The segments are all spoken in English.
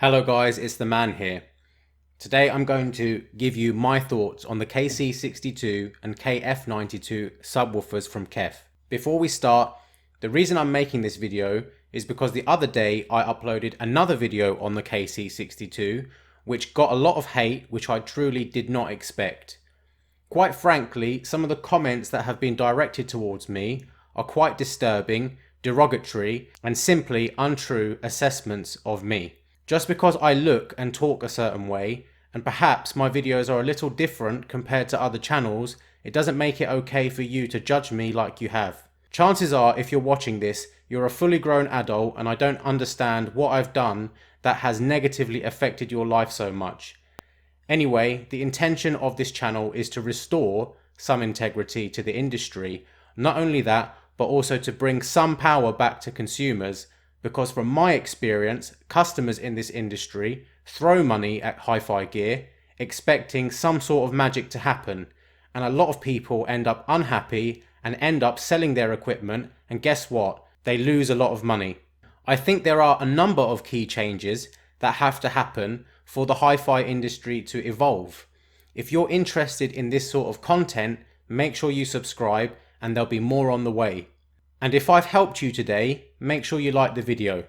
Hello guys, it's the man here. Today I'm going to give you my thoughts on the KC62 and KF92 subwoofers from Kef. Before we start, the reason I'm making this video is because the other day I uploaded another video on the KC62 which got a lot of hate, which I truly did not expect. Quite frankly, some of the comments that have been directed towards me are quite disturbing, derogatory, and simply untrue assessments of me. Just because I look and talk a certain way, and perhaps my videos are a little different compared to other channels, it doesn't make it okay for you to judge me like you have. Chances are, if you're watching this, you're a fully grown adult and I don't understand what I've done that has negatively affected your life so much. Anyway, the intention of this channel is to restore some integrity to the industry. Not only that, but also to bring some power back to consumers. Because from my experience, customers in this industry throw money at hi-fi gear, expecting some sort of magic to happen. And a lot of people end up unhappy and end up selling their equipment, and guess what? They lose a lot of money. I think there are a number of key changes that have to happen for the hi-fi industry to evolve. If you're interested in this sort of content, make sure you subscribe and there'll be more on the way. And if I've helped you today, make sure you like the video.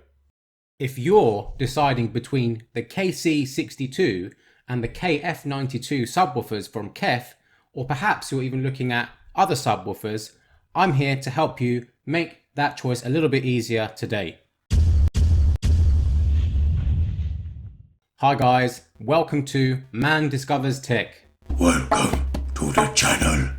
If you're deciding between the KC62 and the KF92 subwoofers from Kef, or perhaps you're even looking at other subwoofers, I'm here to help you make that choice a little bit easier today. Hi guys, welcome to Man Discovers Tech. Welcome to the channel.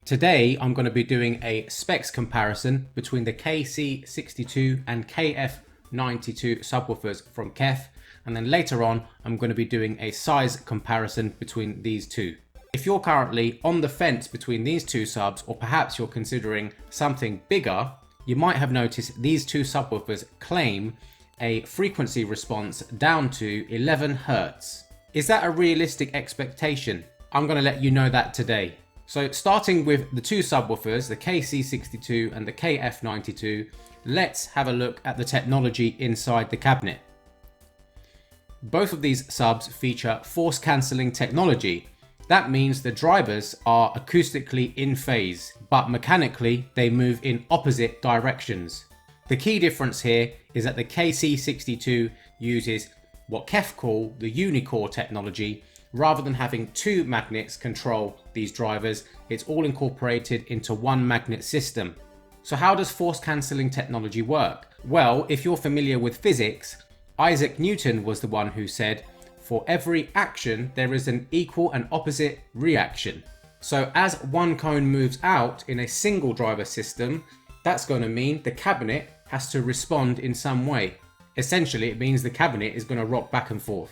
Today I'm going to be doing a specs comparison between the KC62 and KF92 subwoofers from Kef, and then later on I'm going to be doing a size comparison between these two. If you're currently on the fence between these two subs, or perhaps you're considering something bigger, you might have noticed these two subwoofers claim a frequency response down to 11 Hz. Is that a realistic expectation? I'm going to let you know that today. So starting with the two subwoofers, the KC62 and the KF92, let's have a look at the technology inside the cabinet. Both of these subs feature force cancelling technology. That means the drivers are acoustically in phase, but mechanically they move in opposite directions. The key difference here is that the KC62 uses what Kef call the unicore technology. Rather than having two magnets control these drivers, it's all incorporated into one magnet system. So how does force cancelling technology work? Well, if you're familiar with physics, Isaac Newton was the one who said, for every action there is an equal and opposite reaction. So as one cone moves out in a single driver system, that's going to mean the cabinet has to respond in some way. Essentially, it means the cabinet is going to rock back and forth.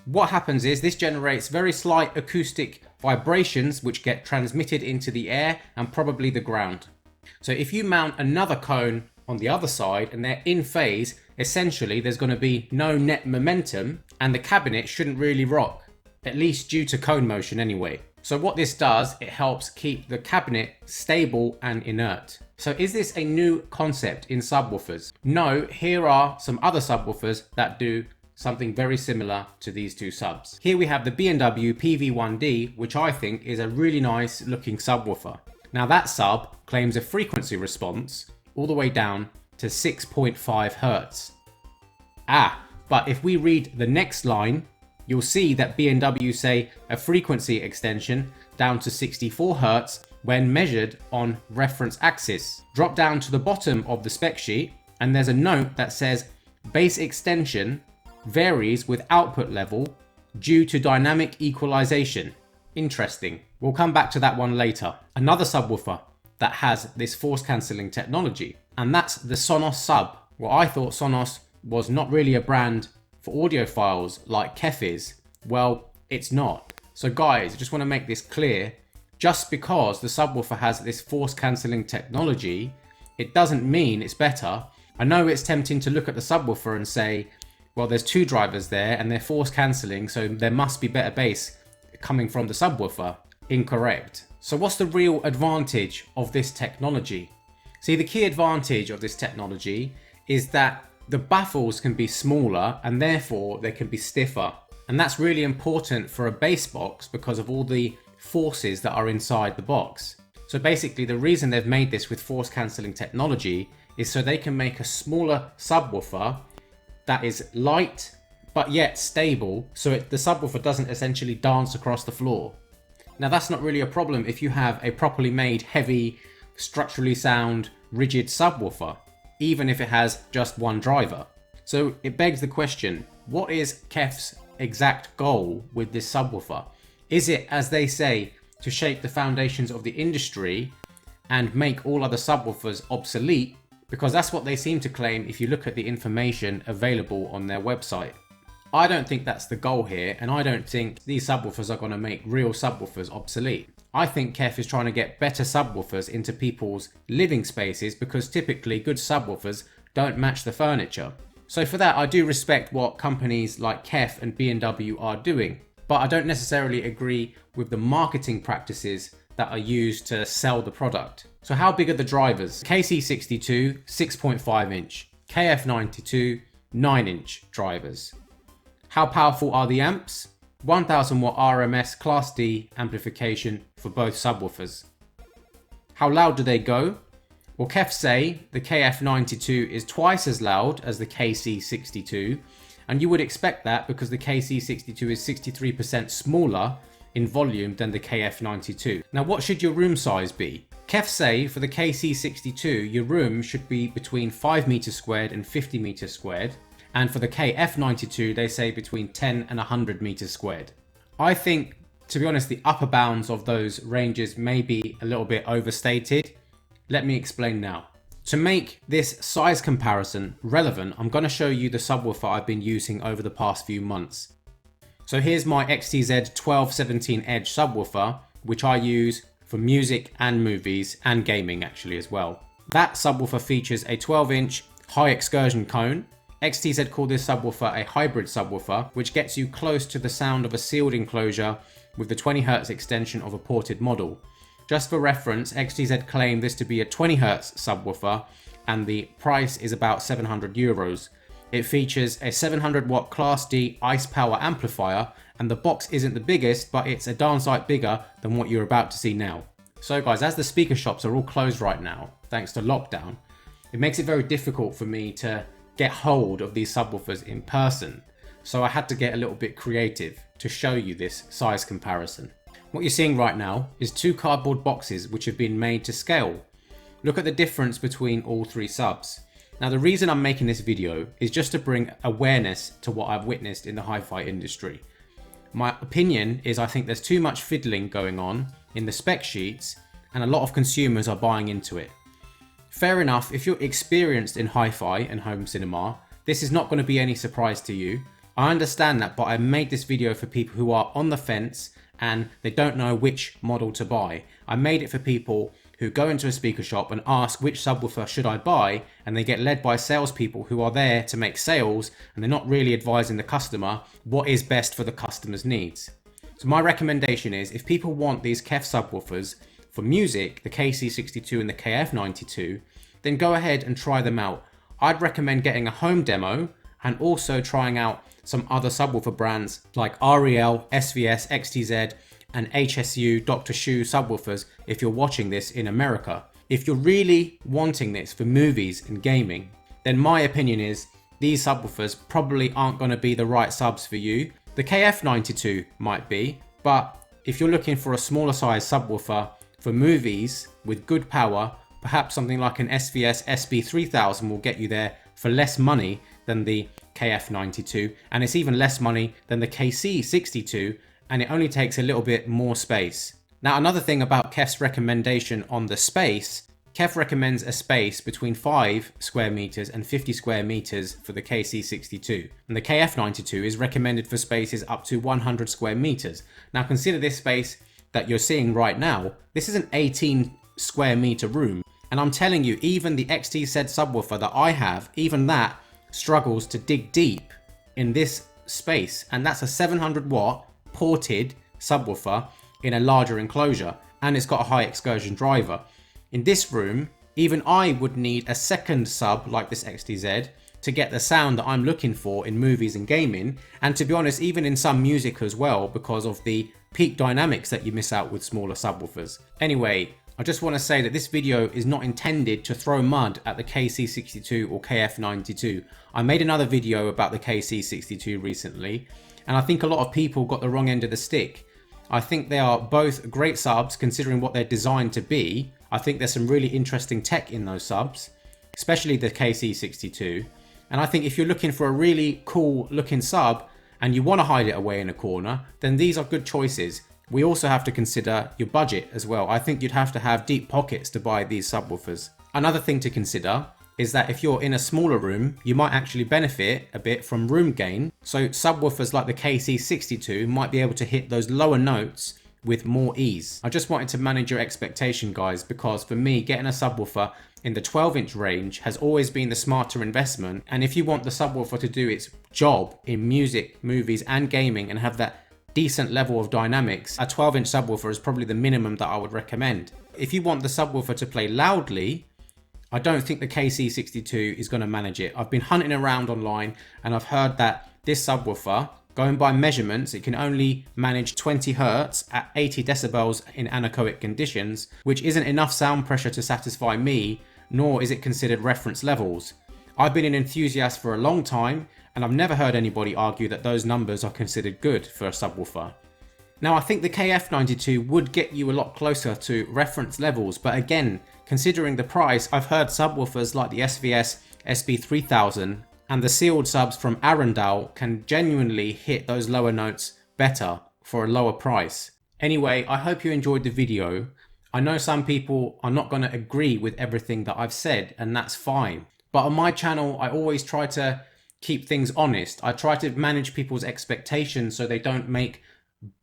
What happens is this generates very slight acoustic vibrations which get transmitted into the air and probably the ground. So if you mount another cone on the other side and they're in phase, essentially there's going to be no net momentum and the cabinet shouldn't really rock, at least due to cone motion anyway. So what this does, it helps keep the cabinet stable and inert. So is this a new concept in subwoofers? No, here are some other subwoofers that do something very similar to these two subs. Here we have the B&W PV1D, which I think is a really nice looking subwoofer. Now that sub claims a frequency response all the way down to 6.5 Hz. But if we read the next line, you'll see that B&W say a frequency extension down to 64 Hz when measured on reference axis. Drop down to the bottom of the spec sheet and there's a note that says base extension varies with output level due to dynamic equalization. Interesting. We'll come back to that one later. Another subwoofer that has this force cancelling technology, and that's the Sonos sub. Well, I thought Sonos was not really a brand for audiophiles like Kef is. Well, it's not. So guys, I just want to make this clear. Just because the subwoofer has this force cancelling technology, it doesn't mean it's better. I know it's tempting to look at the subwoofer and say, well, there's two drivers there and they're force cancelling, so there must be better bass coming from the subwoofer. Incorrect. So what's the real advantage of this technology? See, the key advantage of this technology is that the baffles can be smaller and therefore they can be stiffer. And that's really important for a bass box because of all the forces that are inside the box. So basically the reason they've made this with force cancelling technology is so they can make a smaller subwoofer that is light but yet stable, so the subwoofer doesn't essentially dance across the floor. Now that's not really a problem if you have a properly made, heavy, structurally sound, rigid subwoofer, even if it has just one driver. So it begs the question, what is Kef's exact goal with this subwoofer? Is it, as they say, to shake the foundations of the industry and make all other subwoofers obsolete? Because that's what they seem to claim if you look at the information available on their website. I don't think that's the goal here, and I don't think these subwoofers are going to make real subwoofers obsolete. I think Kef is trying to get better subwoofers into people's living spaces because typically good subwoofers don't match the furniture. So for that, I do respect what companies like Kef and B&W are doing, but I don't necessarily agree with the marketing practices that are used to sell the product. So how big are the drivers? KC62, 6.5 inch, KF92, 9 inch drivers. How powerful are the amps? 1000 watt RMS Class D amplification for both subwoofers. How loud do they go? Well, Kef say the KF92 is twice as loud as the KC62, and you would expect that because the KC62 is 63% smaller in volume than the KF92. Now, what should your room size be? Kef say for the KC62, your room should be between 5 meters squared and 50 meters squared. And for the KF92, they say between 10 and 100 meters squared. I think, to be honest, the upper bounds of those ranges may be a little bit overstated. Let me explain now. To make this size comparison relevant, I'm going to show you the subwoofer I've been using over the past few months. So here's my XTZ 1217 Edge subwoofer, which I use for music and movies and gaming actually as well. That subwoofer features a 12-inch high excursion cone. XTZ call this subwoofer a hybrid subwoofer, which gets you close to the sound of a sealed enclosure with the 20Hz extension of a ported model. Just for reference, XTZ claim this to be a 20Hz subwoofer and the price is about €700. It features a 700 watt Class D ice power amplifier, and the box isn't the biggest, but it's a darn sight bigger than what you're about to see now. So guys, as the speaker shops are all closed right now, thanks to lockdown, it makes it very difficult for me to get hold of these subwoofers in person. So I had to get a little bit creative to show you this size comparison. What you're seeing right now is two cardboard boxes which have been made to scale. Look at the difference between all three subs. Now the reason I'm making this video is just to bring awareness to what I've witnessed in the hi-fi industry. My opinion is I think there's too much fiddling going on in the spec sheets and a lot of consumers are buying into it. Fair enough, if you're experienced in hi-fi and home cinema, this is not going to be any surprise to you. I understand that, but I made this video for people who are on the fence and they don't know which model to buy. I made it for people who go into a speaker shop and ask which subwoofer should I buy, and they get led by salespeople who are there to make sales and they're not really advising the customer what is best for the customer's needs. So my recommendation is, if people want these Kef subwoofers for music, the KC62 and the KF92, then go ahead and try them out. I'd recommend getting a home demo and also trying out some other subwoofer brands like REL, SVS, XTZ and HSU Dr. Shu subwoofers if you're watching this in America. If you're really wanting this for movies and gaming, then my opinion is these subwoofers probably aren't going to be the right subs for you. The KF92 might be, but if you're looking for a smaller size subwoofer for movies with good power, perhaps something like an SVS SB3000 will get you there for less money than the KF92, and it's even less money than the KC62, and it only takes a little bit more space. Now, another thing about Kef's recommendation on the space, Kef recommends a space between 5 square meters and 50 square meters for the KC62, and the KF92 is recommended for spaces up to 100 square meters. Now consider this space that you're seeing right now. This is an 18 square meter room, and I'm telling you, even the XTZ subwoofer that I have, even that struggles to dig deep in this space, and that's a 700 watt ported subwoofer in a larger enclosure, and it's got a high excursion driver. In this room, even I would need a second sub like this XTZ to get the sound that I'm looking for in movies and gaming, and to be honest, even in some music as well, because of the peak dynamics that you miss out with smaller subwoofers. Anyway, I just want to say that this video is not intended to throw mud at the KC62 or KF92. I made another video about the KC62 recently, and I think a lot of people got the wrong end of the stick. I think they are both great subs considering what they're designed to be. I think there's some really interesting tech in those subs, especially the KC62. And I think if you're looking for a really cool looking sub and you want to hide it away in a corner, then these are good choices. We also have to consider your budget as well. I think you'd have to have deep pockets to buy these subwoofers. Another thing to consider is that if you're in a smaller room, you might actually benefit a bit from room gain. So subwoofers like the KC62 might be able to hit those lower notes with more ease. I just wanted to manage your expectation, guys, because for me, getting a subwoofer in the 12-inch range has always been the smarter investment. And if you want the subwoofer to do its job in music, movies and gaming and have that decent level of dynamics, a 12-inch subwoofer is probably the minimum that I would recommend. If you want the subwoofer to play loudly, I don't think the KC62 is going to manage it. I've been hunting around online and I've heard that this subwoofer, going by measurements, it can only manage 20 Hz at 80 decibels in anechoic conditions, which isn't enough sound pressure to satisfy me, nor is it considered reference levels. I've been an enthusiast for a long time and I've never heard anybody argue that those numbers are considered good for a subwoofer. Now I think the KF92 would get you a lot closer to reference levels, but again, considering the price, I've heard subwoofers like the SVS SB3000 and the sealed subs from Arundel can genuinely hit those lower notes better for a lower price. Anyway, I hope you enjoyed the video. I know some people are not going to agree with everything that I've said, and that's fine. But on my channel, I always try to keep things honest. I try to manage people's expectations so they don't make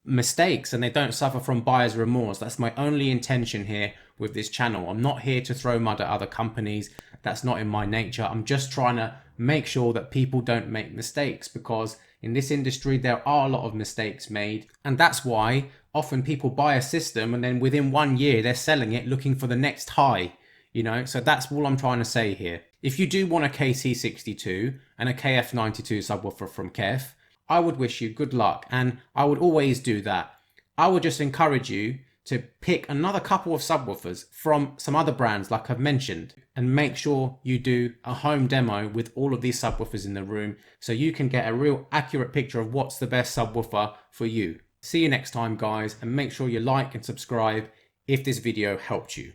mistakes and they don't suffer from buyer's remorse. That's my only intention here with this channel. I'm not here to throw mud at other companies. That's not in my nature. I'm just trying to make sure that people don't make mistakes, because in this industry there are a lot of mistakes made, and that's why often people buy a system and then within 1 year they're selling it looking for the next high, you know. So that's all I'm trying to say here. If you do want a KC62 and a KF92 subwoofer from Kef, I would wish you good luck, and I would always do that. I would just encourage you to pick another couple of subwoofers from some other brands like I've mentioned, and make sure you do a home demo with all of these subwoofers in the room so you can get a real accurate picture of what's the best subwoofer for you. See you next time, guys, and make sure you like and subscribe if this video helped you.